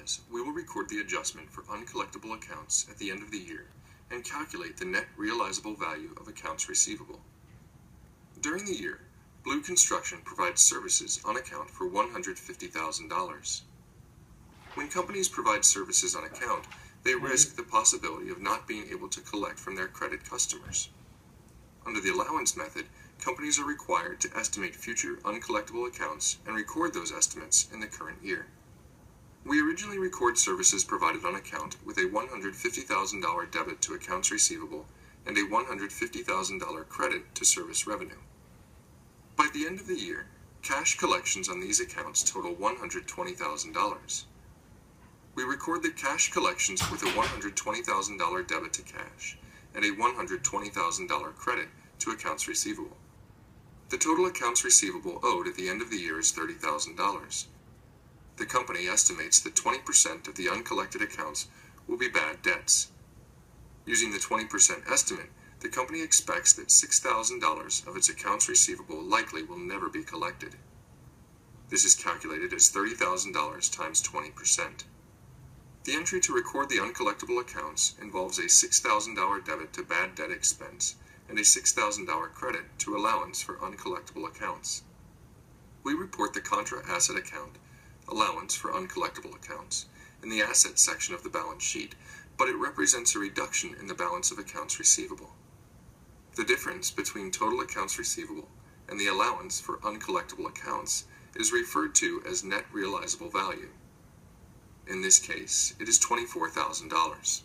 applies, we will record the adjustment for uncollectible accounts at the end of the year and calculate the net realizable value of accounts receivable. During the year, Blue Construction provides services on account for $150,000. When companies provide services on account, they risk the possibility of not being able to collect from their credit customers. Under the allowance method, companies are required to estimate future uncollectible accounts and record those estimates in the current year. We originally record services provided on account with a $150,000 debit to accounts receivable and a $150,000 credit to service revenue. By the end of the year, cash collections on these accounts total $120,000. We record the cash collections with a $120,000 debit to cash and a $120,000 credit to accounts receivable. The total accounts receivable owed at the end of the year is $30,000. The company estimates that 20% of the uncollected accounts will be bad debts. Using the 20% estimate, the company expects that $6,000 of its accounts receivable likely will never be collected. This is calculated as $30,000 times 20%. The entry to record the uncollectible accounts involves a $6,000 debit to bad debt expense and a $6,000 credit to allowance for uncollectible accounts. We report the contra asset account, allowance for uncollectible accounts, in the assets section of the balance sheet, but it represents a reduction in the balance of accounts receivable. The difference between total accounts receivable and the allowance for uncollectible accounts is referred to as net realizable value. In this case, it is $24,000.